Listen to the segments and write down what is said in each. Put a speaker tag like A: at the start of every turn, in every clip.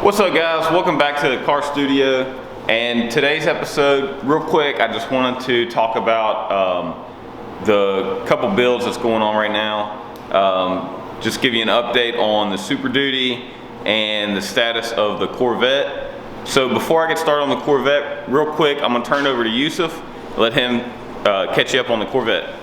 A: What's up, guys? Welcome back to the car studio. And today's episode, real quick, I just wanted to talk about the couple builds that's going on right now. Just give you an update on the Super Duty and the status of the Corvette. So before I get started on the Corvette, real quick, I'm gonna turn it over to Yusuf, let him catch you up on the Corvette.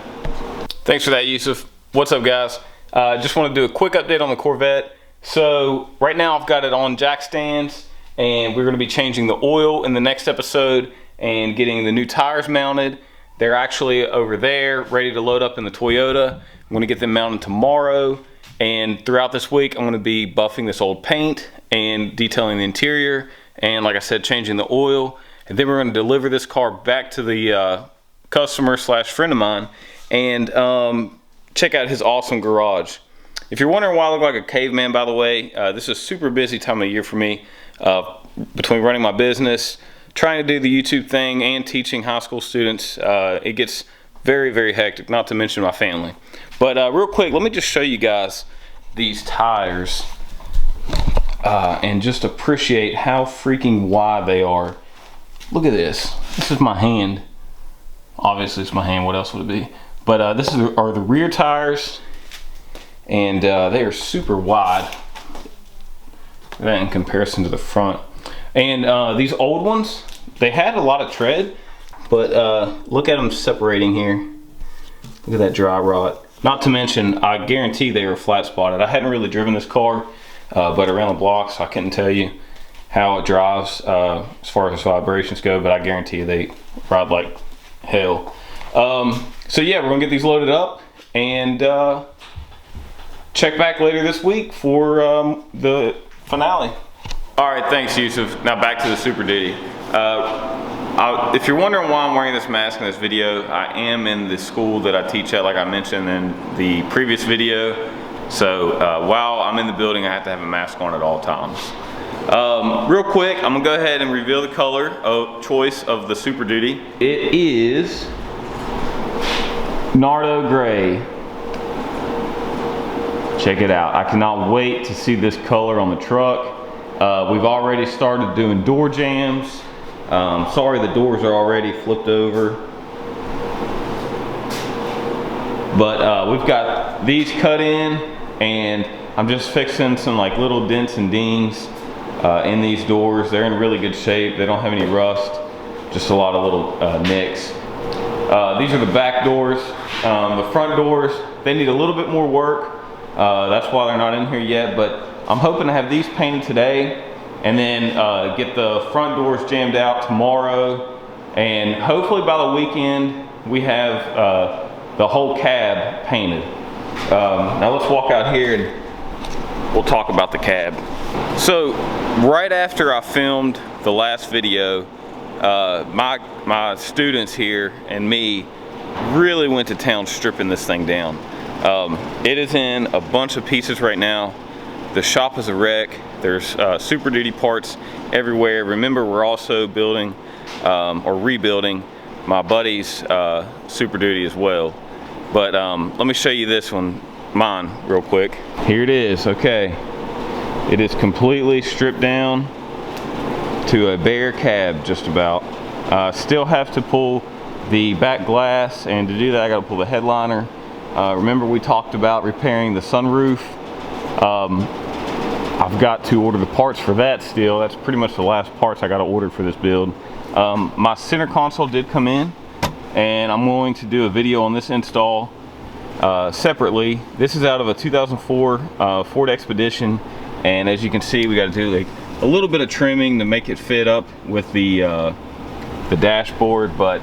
A: Thanks for that, Yusuf. What's up, guys? Just want to do a quick update on the Corvette. So right now I've got it on jack stands, and we're going to be changing the oil in the next episode and getting the new tires mounted. They're actually over there ready to load up in the Toyota. I'm going to get them mounted tomorrow, and throughout this week I'm going to be buffing this old paint and detailing the interior, and like I said, changing the oil. And then we're going to deliver this car back to the customer slash friend of mine and check out his awesome garage. If you're wondering why I look like a caveman, by the way, this is a super busy time of year for me. Between running my business, trying to do the YouTube thing, and teaching high school students, it gets very, very hectic, not to mention my family. But real quick, let me just show you guys these tires and just appreciate how freaking wide they are. Look at this. This is my hand. Obviously, it's my hand. What else would it be? But this are the rear tires. And they are super wide in comparison to the front. And these old ones, they had a lot of tread, but look at them separating here. Look at that dry rot. Not to mention, I guarantee they were flat spotted. I hadn't really driven this car, but around the block, so I couldn't tell you how it drives as far as vibrations go, but I guarantee you they ride like hell. So yeah, we're gonna get these loaded up and check back later this week for the finale. All right, thanks, Yusuf. Now back to the Super Duty. If you're wondering why I'm wearing this mask in this video, I am in the school that I teach at, like I mentioned in the previous video. So while I'm in the building, I have to have a mask on at all times. Real quick, I'm gonna go ahead and reveal the color of choice of the Super Duty. It is Nardo Gray. Check it out. I cannot wait to see this color on the truck. We've already started doing door jams. Sorry, the doors are already flipped over. But we've got these cut in, and I'm just fixing some like little dents and dings in these doors. They're in really good shape. They don't have any rust, just a lot of little nicks. These are the back doors. The front doors, they need a little bit more work. That's why they're not in here yet, but I'm hoping to have these painted today and then get the front doors jammed out tomorrow, and hopefully by the weekend we have the whole cab painted. Now let's walk out here and we'll talk about the cab. So right after I filmed the last video, my students here and me really went to town stripping this thing down. It is in a bunch of pieces right now. The shop is a wreck. There's Super Duty parts everywhere. Remember, we're also building or rebuilding my buddy's Super Duty as well. But let me show you this one, mine, real quick. Here it is. Okay, it is completely stripped down to a bare cab, just about. Still have to pull the back glass, and to do that I got to pull the headliner. Remember, we talked about repairing the sunroof. I've got to order the parts for that still. That's pretty much the last parts I got to order for this build. My center console did come in, and I'm going to do a video on this install separately. This is out of a 2004 Ford Expedition, and as you can see, we got to do like a little bit of trimming to make it fit up with the dashboard. But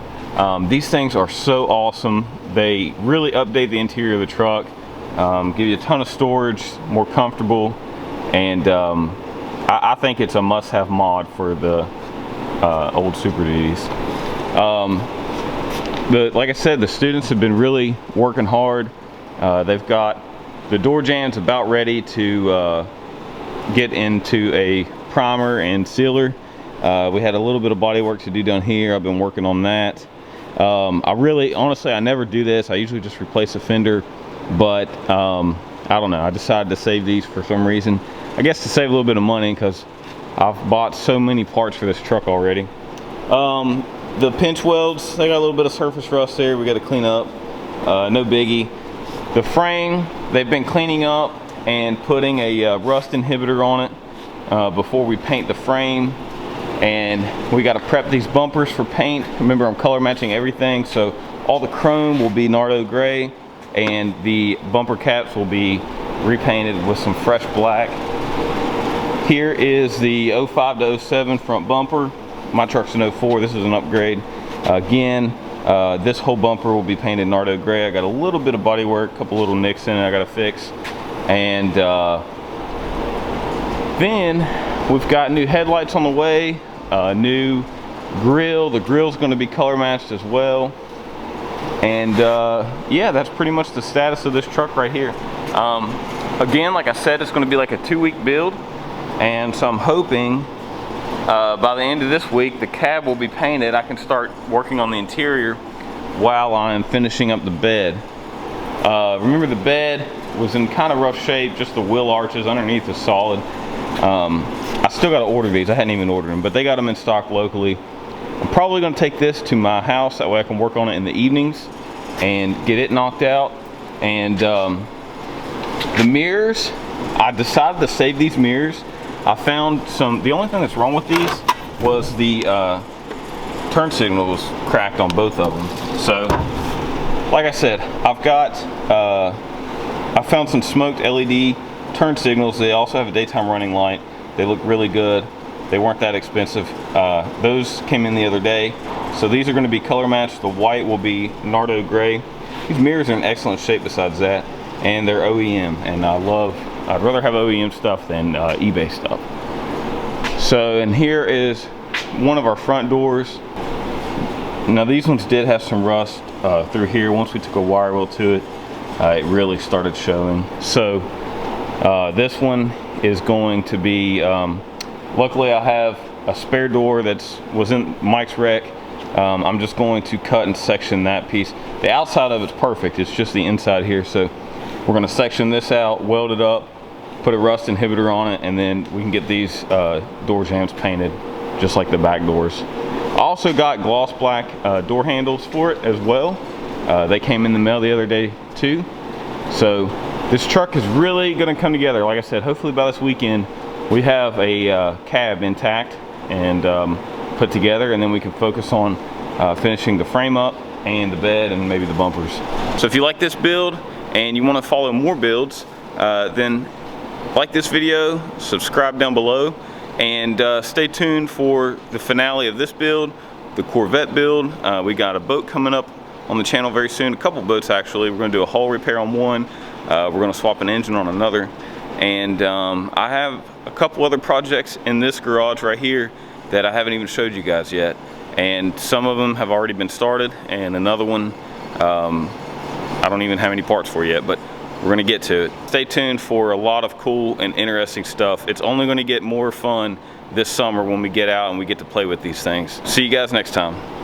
A: these things are so awesome. They really update the interior of the truck, give you a ton of storage, more comfortable, and I think it's a must-have mod for the old Super Duties. Like I said, the students have been really working hard. They've got the door jams about ready to get into a primer and sealer. We had a little bit of body work to do down here. I've been working on that. Honestly, I never do this. I usually just replace a fender, but I don't know. I decided to save these for some reason. I guess to save a little bit of money, because I've bought so many parts for this truck already. The pinch welds, they got a little bit of surface rust there we got to clean up. No biggie. The frame, they've been cleaning up and putting a rust inhibitor on it before we paint the frame. And we got to prep these bumpers for paint. Remember, I'm color matching everything, so all the chrome will be Nardo gray and the bumper caps will be repainted with some fresh black. Here is the 05 to 07 front bumper. My truck's an 04, this is an upgrade. Again, this whole bumper will be painted Nardo gray. I got a little bit of body work, a couple little nicks in it I gotta fix. And then we've got new headlights on the way, new grill. The grill's gonna be color matched as well. And yeah, that's pretty much the status of this truck right here. Again, like I said, it's gonna be like a 2-week build. And so I'm hoping by the end of this week, the cab will be painted. I can start working on the interior while I'm finishing up the bed. Remember, the bed was in kind of rough shape, just the wheel arches underneath is solid. I still got to order these. I hadn't even ordered them, but they got them in stock locally. I'm probably going to take this to my house. That way I can work on it in the evenings and get it knocked out. And the mirrors, I decided to save these mirrors. I found the only thing that's wrong with these was the turn signal was cracked on both of them. So, like I said, I found some smoked LED turn signals. They also have a daytime running light. They look really good. They weren't that expensive. Those came in the other day. So these are going to be color matched. The white will be Nardo gray. These mirrors are in excellent shape besides that, and they're OEM, and I'd rather have OEM stuff than eBay stuff. So, and here is one of our front doors. Now these ones did have some rust through here. Once we took a wire wheel to it, it really started showing. So this one is going to be, luckily I have a spare door that was in Mike's wreck. I'm just going to cut and section that piece. The outside of it's perfect, it's just the inside here. So we're gonna section this out, weld it up, put a rust inhibitor on it, and then we can get these door jambs painted just like the back doors. I also got gloss black door handles for it as well. They came in the mail the other day too. So this truck is really gonna come together. Like I said, hopefully by this weekend we have a cab intact and put together, and then we can focus on finishing the frame up and the bed and maybe the bumpers. So if you like this build and you want to follow more builds, then like this video, subscribe down below, and stay tuned for the finale of this build, the Corvette build. We got a boat coming up on the channel very soon, a couple boats actually. We're going to do a hull repair on one, we're going to swap an engine on another, and I have a couple other projects in this garage right here that I haven't even showed you guys yet, and some of them have already been started, and another one I don't even have any parts for yet, but we're gonna get to it. Stay tuned for a lot of cool and interesting stuff. It's only gonna get more fun this summer when we get out and we get to play with these things. See you guys next time.